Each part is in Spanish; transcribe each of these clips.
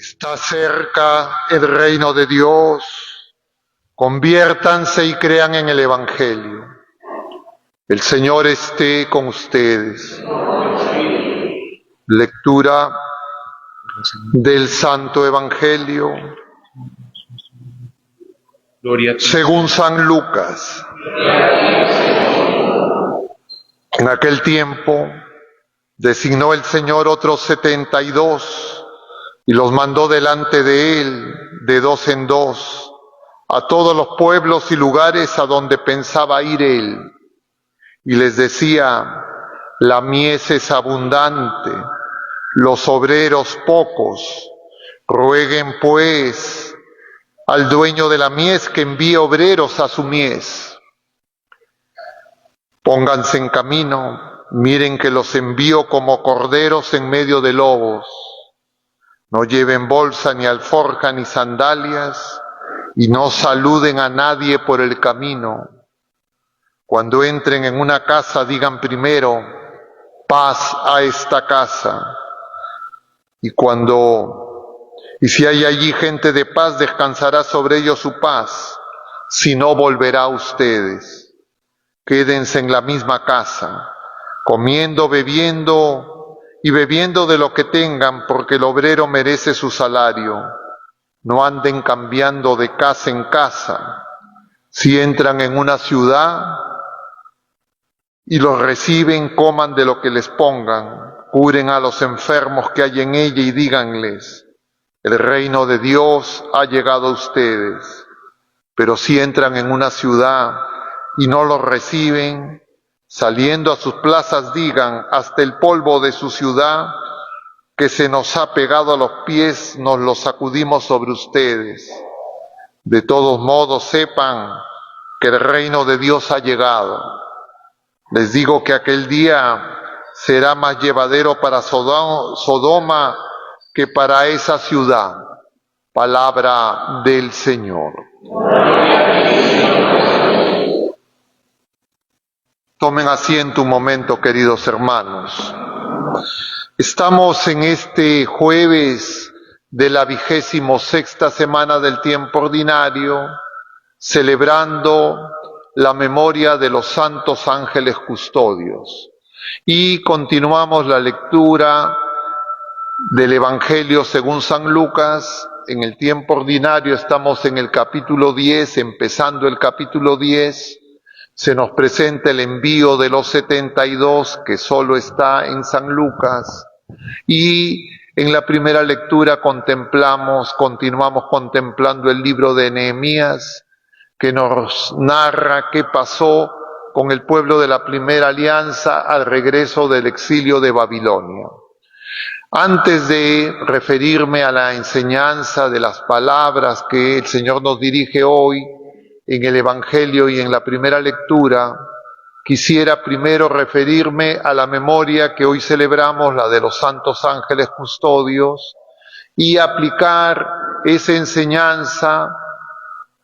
Está cerca el reino de Dios. Conviértanse y crean en el Evangelio. El Señor esté con ustedes. Lectura del Santo Evangelio según San Lucas. En aquel tiempo designó el Señor otros 72 y los mandó delante de él, de dos en dos, a todos los pueblos y lugares a donde pensaba ir él. Y les decía: la mies es abundante, los obreros pocos. Rueguen pues al dueño de la mies que envíe obreros a su mies. Pónganse en camino, miren que los envío como corderos en medio de lobos. No lleven bolsa, ni alforja, ni sandalias, y no saluden a nadie por el camino. Cuando entren en una casa, digan primero: paz a esta casa. Y si hay allí gente de paz, descansará sobre ellos su paz. Si no, volverá a ustedes. Quédense en la misma casa, comiendo, bebiendo y bebiendo de lo que tengan, porque el obrero merece su salario. No anden cambiando de casa en casa. Si entran en una ciudad y los reciben, coman de lo que les pongan, curen a los enfermos que hay en ella y díganles: el reino de Dios ha llegado a ustedes. Pero si entran en una ciudad y no los reciben, saliendo a sus plazas digan: hasta el polvo de su ciudad que se nos ha pegado a los pies, nos lo sacudimos sobre ustedes. De todos modos, sepan que el reino de Dios ha llegado. Les digo que aquel día será más llevadero para Sodoma que para esa ciudad. Palabra del Señor. Tomen asiento un momento, queridos hermanos. Estamos en este jueves de la 26ª semana del tiempo ordinario, celebrando la memoria de los santos ángeles custodios. Y continuamos la lectura del Evangelio según San Lucas. En el tiempo ordinario estamos en el capítulo 10, empezando el capítulo 10. Se nos presenta el envío de los 72, que solo está en San Lucas. Y en la primera lectura continuamos contemplando el libro de Nehemías, que nos narra qué pasó con el pueblo de la primera alianza al regreso del exilio de Babilonia. Antes de referirme a la enseñanza de las palabras que el Señor nos dirige hoy en el Evangelio y en la primera lectura, quisiera primero referirme a la memoria que hoy celebramos, la de los santos ángeles custodios, y aplicar esa enseñanza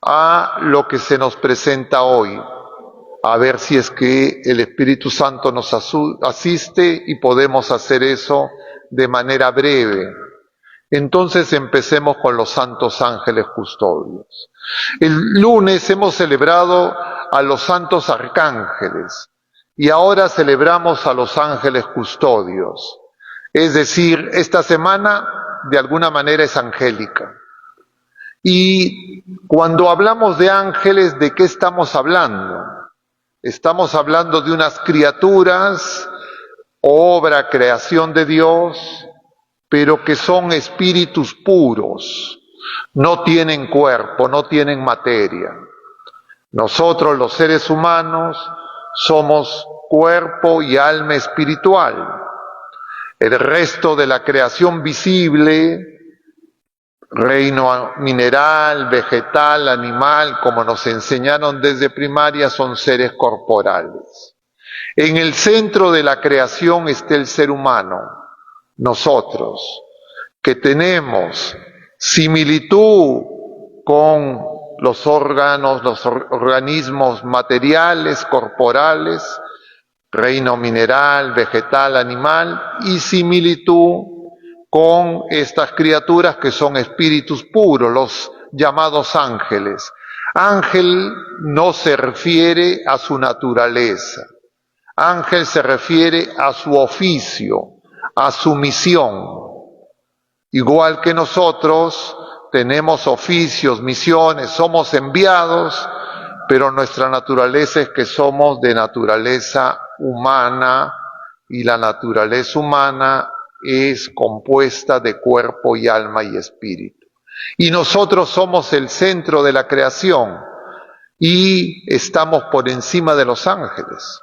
a lo que se nos presenta hoy, a ver si es que el Espíritu Santo nos asiste y podemos hacer eso de manera breve. Entonces empecemos con los santos ángeles custodios. El lunes hemos celebrado a los santos arcángeles y ahora celebramos a los ángeles custodios. Es decir, esta semana de alguna manera es angélica. Y cuando hablamos de ángeles, ¿de qué estamos hablando? Estamos hablando de unas criaturas, obra, creación de Dios, pero que son espíritus puros, no tienen cuerpo, no tienen materia. Nosotros, los seres humanos, somos cuerpo y alma espiritual. El resto de la creación visible, reino mineral, vegetal, animal, como nos enseñaron desde primaria, son seres corporales. En el centro de la creación está el ser humano, nosotros, que tenemos similitud con los órganos, los organismos materiales, corporales, reino mineral, vegetal, animal, y similitud con estas criaturas que son espíritus puros, los llamados ángeles. Ángel no se refiere a su naturaleza. Ángel se refiere a su oficio, a su misión. Igual que nosotros tenemos oficios, misiones, somos enviados, pero nuestra naturaleza es que somos de naturaleza humana y la naturaleza humana es compuesta de cuerpo y alma y espíritu. Y nosotros somos el centro de la creación y estamos por encima de los ángeles.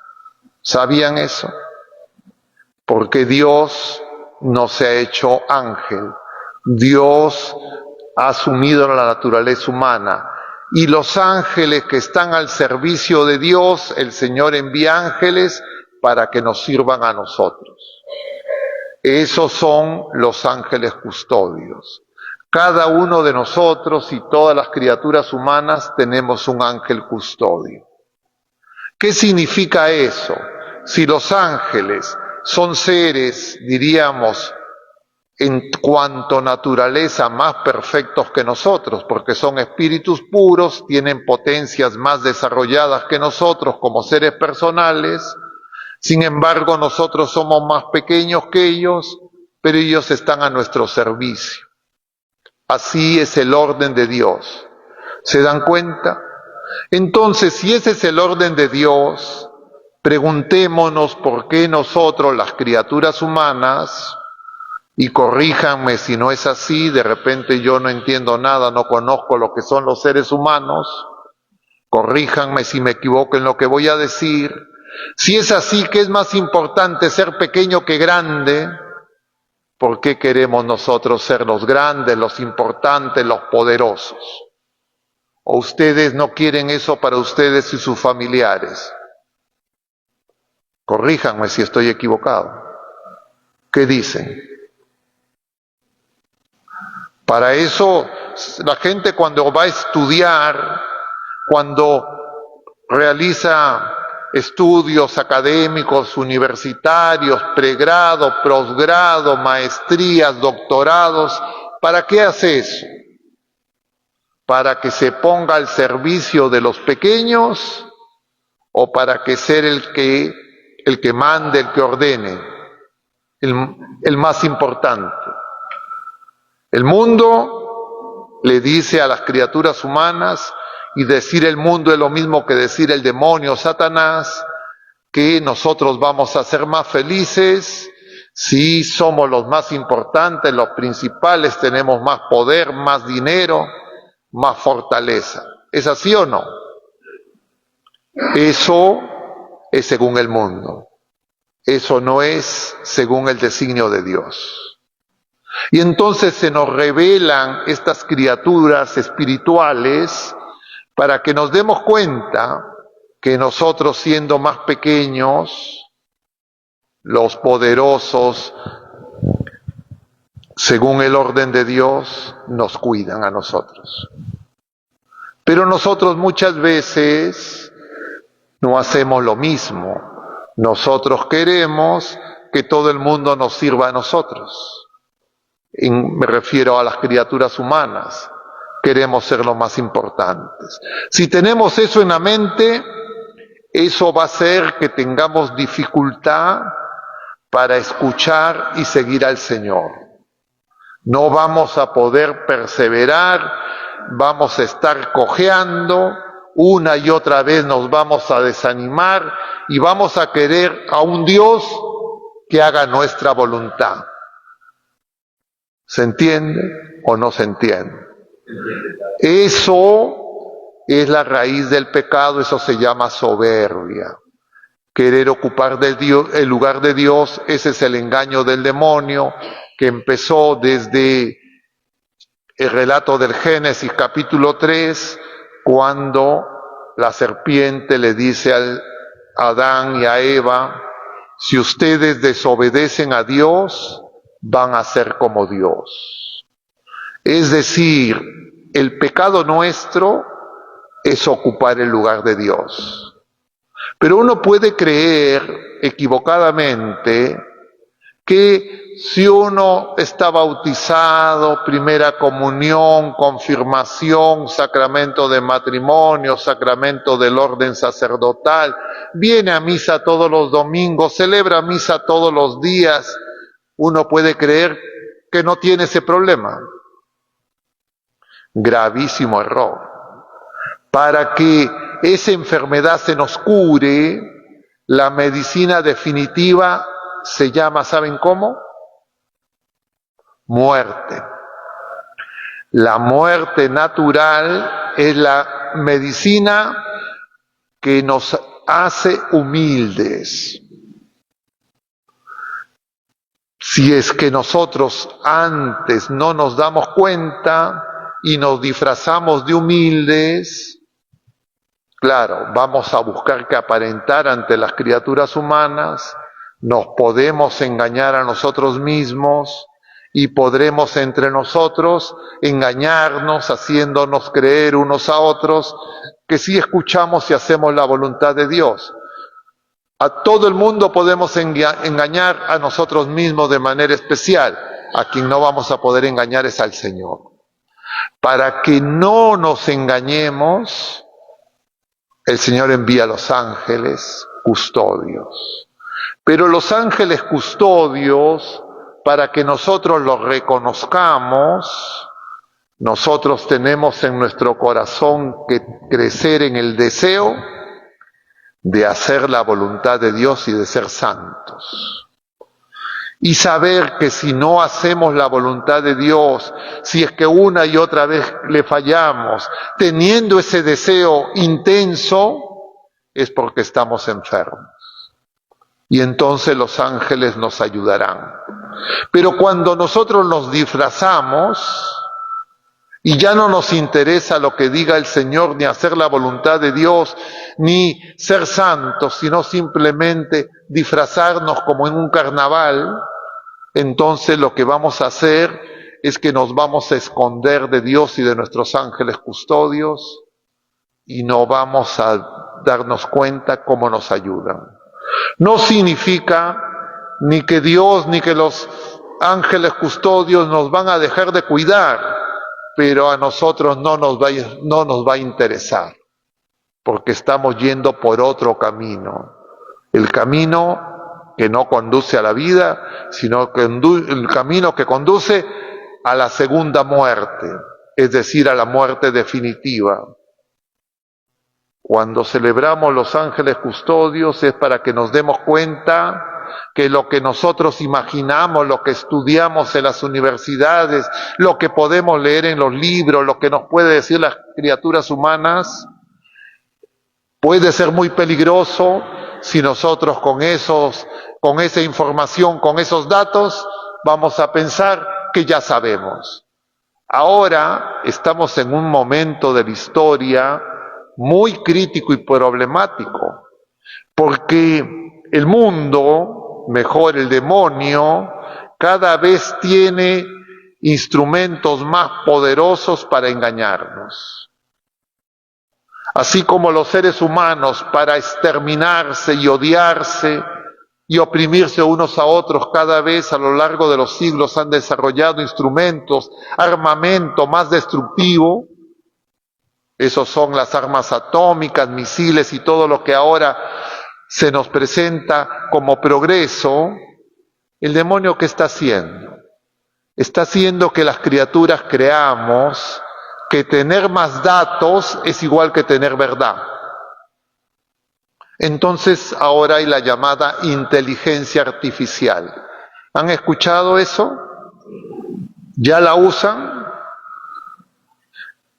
¿Sabían eso? Porque Dios no se ha hecho ángel. Dios ha asumido la naturaleza humana. Y los ángeles que están al servicio de Dios, el Señor envía ángeles para que nos sirvan a nosotros. Esos son los ángeles custodios. Cada uno de nosotros y todas las criaturas humanas tenemos un ángel custodio. ¿Qué significa eso? Si los ángeles son seres, diríamos, en cuanto a naturaleza más perfectos que nosotros, porque son espíritus puros, tienen potencias más desarrolladas que nosotros como seres personales, sin embargo nosotros somos más pequeños que ellos, pero ellos están a nuestro servicio. Así es el orden de Dios. ¿Se dan cuenta? Entonces, si ese es el orden de Dios, preguntémonos por qué nosotros, las criaturas humanas, y corríjanme si no es así, de repente yo no entiendo nada, no conozco lo que son los seres humanos, corríjanme si me equivoco en lo que voy a decir. Si es así, ¿qué es más importante, ser pequeño que grande? ¿Por qué queremos nosotros ser los grandes, los importantes, los poderosos? ¿O ustedes no quieren eso para ustedes y sus familiares? Corríjanme si estoy equivocado. ¿Qué dicen? Para eso, la gente cuando va a estudiar, cuando realiza estudios académicos, universitarios, pregrado, posgrado, maestrías, doctorados, ¿para qué hace eso? ¿Para que se ponga al servicio de los pequeños o para que ser el que mande, el que ordene, el más importante? El mundo le dice a las criaturas humanas, y decir el mundo es lo mismo que decir el demonio, Satanás, que nosotros vamos a ser más felices si somos los más importantes, los principales, tenemos más poder, más dinero, más fortaleza. ¿Es así o no? Eso es según el mundo. Eso no es según el designio de Dios. Y entonces se nos revelan estas criaturas espirituales para que nos demos cuenta que nosotros, siendo más pequeños, los poderosos, según el orden de Dios, nos cuidan a nosotros. Pero nosotros muchas veces no hacemos lo mismo. Nosotros queremos que todo el mundo nos sirva a nosotros. Me refiero a las criaturas humanas. Queremos ser los más importantes. Si tenemos eso en la mente, eso va a hacer que tengamos dificultad para escuchar y seguir al Señor. No vamos a poder perseverar, vamos a estar cojeando, una y otra vez nos vamos a desanimar y vamos a querer a un Dios que haga nuestra voluntad. ¿Se entiende o no se entiende? Eso es la raíz del pecado, eso se llama soberbia. Querer ocupar el lugar de Dios, ese es el engaño del demonio que empezó desde el relato del Génesis capítulo 3, cuando la serpiente le dice a Adán y a Eva, si ustedes desobedecen a Dios, van a ser como Dios. Es decir, el pecado nuestro es ocupar el lugar de Dios. Pero uno puede creer equivocadamente que si uno está bautizado, primera comunión, confirmación, sacramento de matrimonio, sacramento del orden sacerdotal, viene a misa todos los domingos, celebra misa todos los días, uno puede creer que no tiene ese problema. Gravísimo error. Para que esa enfermedad se nos cure, la medicina definitiva se llama, ¿saben cómo? Muerte. La muerte natural es la medicina que nos hace humildes. Si es que nosotros antes no nos damos cuenta y nos disfrazamos de humildes, claro, vamos a buscar que aparentar ante las criaturas humanas, nos podemos engañar a nosotros mismos y podremos entre nosotros engañarnos, haciéndonos creer unos a otros que sí escuchamos y hacemos la voluntad de Dios. A todo el mundo podemos engañar, a nosotros mismos de manera especial. A quien no vamos a poder engañar es al Señor. Para que no nos engañemos, el Señor envía a los ángeles custodios. Pero los ángeles custodios, para que nosotros los reconozcamos, nosotros tenemos en nuestro corazón que crecer en el deseo de hacer la voluntad de Dios y de ser santos. Y saber que si no hacemos la voluntad de Dios, si es que una y otra vez le fallamos, teniendo ese deseo intenso, es porque estamos enfermos. Y entonces los ángeles nos ayudarán. Pero cuando nosotros nos disfrazamos y ya no nos interesa lo que diga el Señor, ni hacer la voluntad de Dios, ni ser santos, sino simplemente disfrazarnos como en un carnaval, entonces lo que vamos a hacer es que nos vamos a esconder de Dios y de nuestros ángeles custodios y no vamos a darnos cuenta cómo nos ayudan. No significa ni que Dios ni que los ángeles custodios nos van a dejar de cuidar, pero a nosotros no nos va a interesar, porque estamos yendo por otro camino. El camino que no conduce a la vida, sino el camino que conduce a la segunda muerte, es decir, a la muerte definitiva. Cuando celebramos los ángeles custodios es para que nos demos cuenta que lo que nosotros imaginamos, lo que estudiamos en las universidades, lo que podemos leer en los libros, lo que nos puede decir las criaturas humanas, puede ser muy peligroso si nosotros con esa información, con esos datos, vamos a pensar que ya sabemos. Ahora estamos en un momento de la historia muy crítico y problemático, porque el mundo, mejor el demonio, cada vez tiene instrumentos más poderosos para engañarnos. Así como los seres humanos, para exterminarse y odiarse y oprimirse unos a otros, cada vez a lo largo de los siglos han desarrollado instrumentos, armamento más destructivo. Esos son las armas atómicas, misiles y todo lo que ahora se nos presenta como progreso. El demonio, ¿qué está haciendo? Está haciendo que las criaturas creamos que tener más datos es igual que tener verdad. Entonces ahora hay la llamada inteligencia artificial. ¿Han escuchado eso? ¿Ya la usan?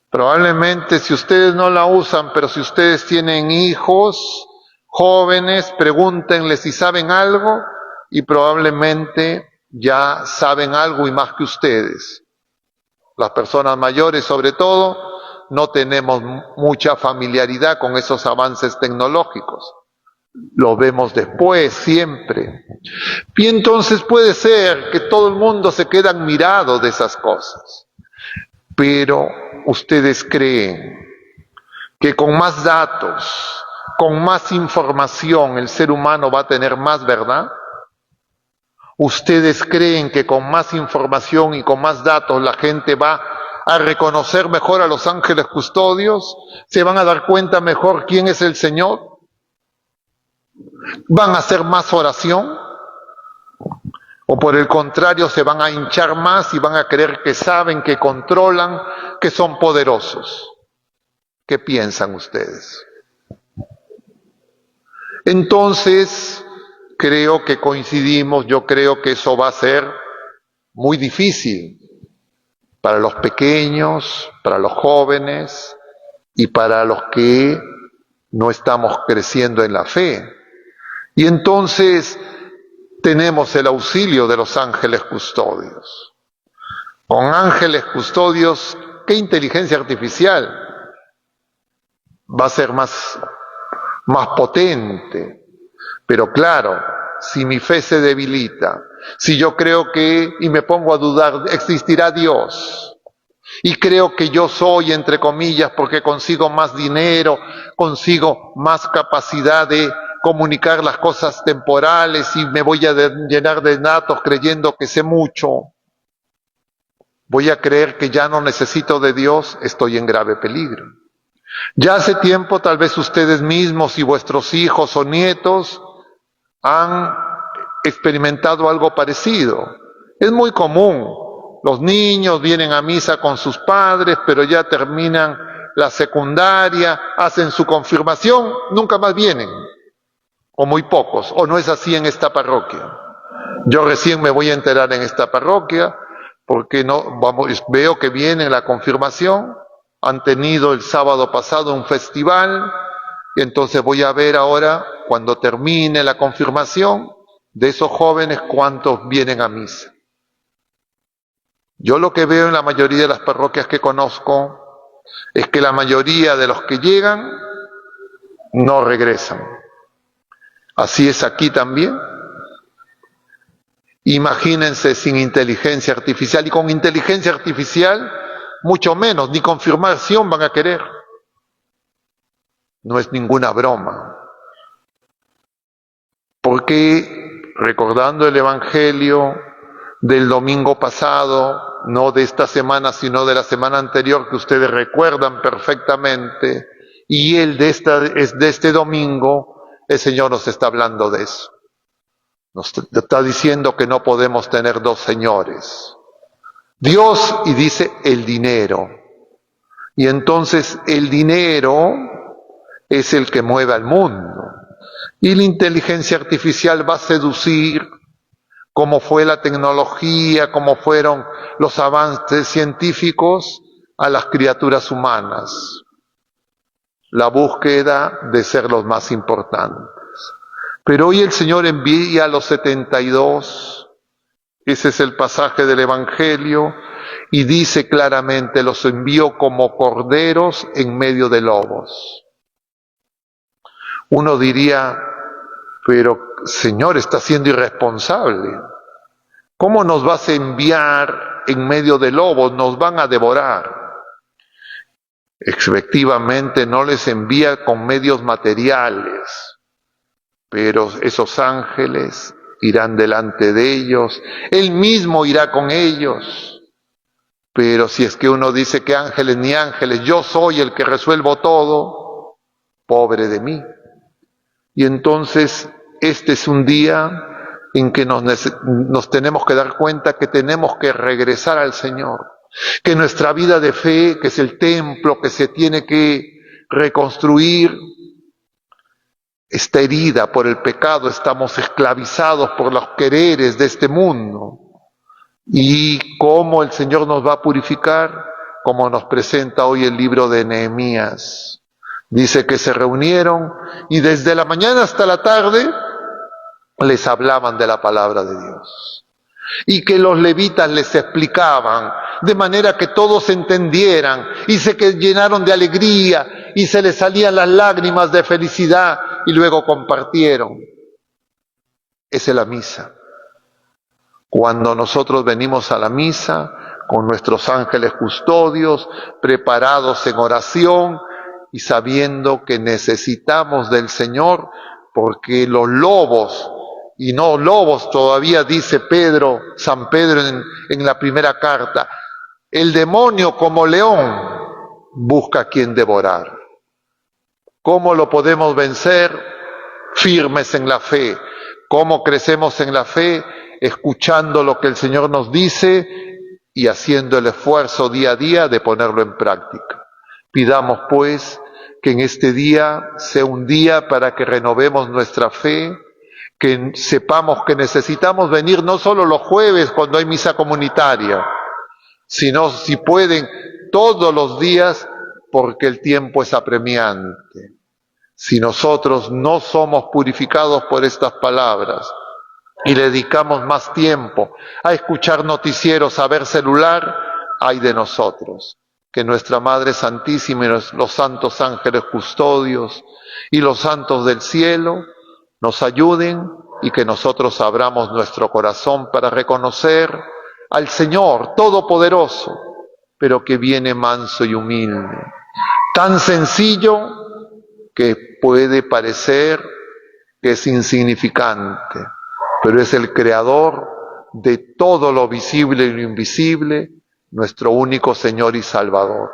Probablemente si ustedes no la usan, pero si ustedes tienen hijos jóvenes, pregúntenles si saben algo y probablemente ya saben algo y más que ustedes. Las personas mayores, sobre todo, no tenemos mucha familiaridad con esos avances tecnológicos. Lo vemos después, siempre. Y entonces puede ser que todo el mundo se quede admirado de esas cosas. Pero ustedes creen que con más datos, con más información, el ser humano va a tener más verdad. ¿Ustedes creen que con más información y con más datos la gente va a reconocer mejor a los ángeles custodios? ¿Se van a dar cuenta mejor quién es el Señor? ¿Van a hacer más oración? ¿O por el contrario se van a hinchar más y van a creer que saben, que controlan, que son poderosos? ¿Qué piensan ustedes? Entonces, creo que coincidimos, yo creo que eso va a ser muy difícil para los pequeños, para los jóvenes y para los que no estamos creciendo en la fe. Y entonces tenemos el auxilio de los ángeles custodios. Con ángeles custodios, ¿qué inteligencia artificial va a ser más potente? Pero claro, si mi fe se debilita, si yo creo que, y me pongo a dudar, existirá Dios, y creo que yo soy, entre comillas, porque consigo más dinero, consigo más capacidad de comunicar las cosas temporales y me voy a llenar de datos creyendo que sé mucho, voy a creer que ya no necesito de Dios, estoy en grave peligro. Ya hace tiempo tal vez ustedes mismos y vuestros hijos o nietos han experimentado algo parecido. Es muy común. Los niños vienen a misa con sus padres, pero ya terminan la secundaria, hacen su confirmación, nunca más vienen. O muy pocos. O no es así en esta parroquia. Yo recién me voy a enterar en esta parroquia porque veo que viene la confirmación. Han tenido el sábado pasado un festival y entonces voy a ver ahora, cuando termine la confirmación, de esos jóvenes cuántos vienen a misa. Yo lo que veo en la mayoría de las parroquias que conozco es que la mayoría de los que llegan no regresan. Así es aquí también. Imagínense sin inteligencia artificial, y con inteligencia artificial mucho menos, ni confirmación van a querer. No es ninguna broma. Porque recordando el Evangelio del domingo pasado, no de esta semana, sino de la semana anterior, que ustedes recuerdan perfectamente, y el de este domingo, el Señor nos está hablando de eso. Nos está diciendo que no podemos tener dos señores. Dios, y dice el dinero. Y entonces el dinero es el que mueve al mundo. Y la inteligencia artificial va a seducir, como fue la tecnología, como fueron los avances científicos, a las criaturas humanas. La búsqueda de ser los más importantes. Pero hoy el Señor envía a los 72, ese es el pasaje del Evangelio, y dice claramente, los envió como corderos en medio de lobos. Uno diría, pero Señor, está siendo irresponsable. ¿Cómo nos vas a enviar en medio de lobos? Nos van a devorar. Efectivamente no les envía con medios materiales, pero esos ángeles irán delante de ellos, Él mismo irá con ellos. Pero si es que uno dice que ángeles ni ángeles, yo soy el que resuelvo todo, pobre de mí. Y entonces este es un día en que nos tenemos que dar cuenta que tenemos que regresar al Señor, que nuestra vida de fe, que es el templo que se tiene que reconstruir, está herida por el pecado, estamos esclavizados por los quereres de este mundo. ¿Y cómo el Señor nos va a purificar? Como nos presenta hoy el libro de Nehemías. Dice que se reunieron y desde la mañana hasta la tarde les hablaban de la palabra de Dios. Y que los levitas les explicaban, de manera que todos entendieran y se llenaron de alegría y se les salían las lágrimas de felicidad y luego compartieron. Esa es la misa. Cuando nosotros venimos a la misa con nuestros ángeles custodios, preparados en oración y sabiendo que necesitamos del Señor, porque los lobos y no lobos, todavía dice Pedro, San Pedro en la primera carta. El demonio como león busca a quien devorar. ¿Cómo lo podemos vencer? Firmes en la fe. ¿Cómo crecemos en la fe? Escuchando lo que el Señor nos dice y haciendo el esfuerzo día a día de ponerlo en práctica. Pidamos pues que en este día sea un día para que renovemos nuestra fe, que sepamos que necesitamos venir no solo los jueves cuando hay misa comunitaria, sino, si pueden, todos los días, porque el tiempo es apremiante. Si nosotros no somos purificados por estas palabras y le dedicamos más tiempo a escuchar noticieros, a ver celular, ay de nosotros. Que nuestra Madre Santísima y los santos ángeles custodios y los santos del cielo nos ayuden, y que nosotros abramos nuestro corazón para reconocer al Señor Todopoderoso, pero que viene manso y humilde. Tan sencillo que puede parecer que es insignificante, pero es el creador de todo lo visible y lo invisible, nuestro único Señor y Salvador.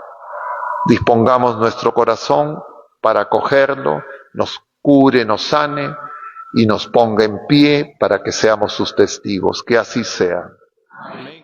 Dispongamos nuestro corazón para acogerlo, nos cure, nos sane y nos ponga en pie para que seamos sus testigos. Que así sea. Amén.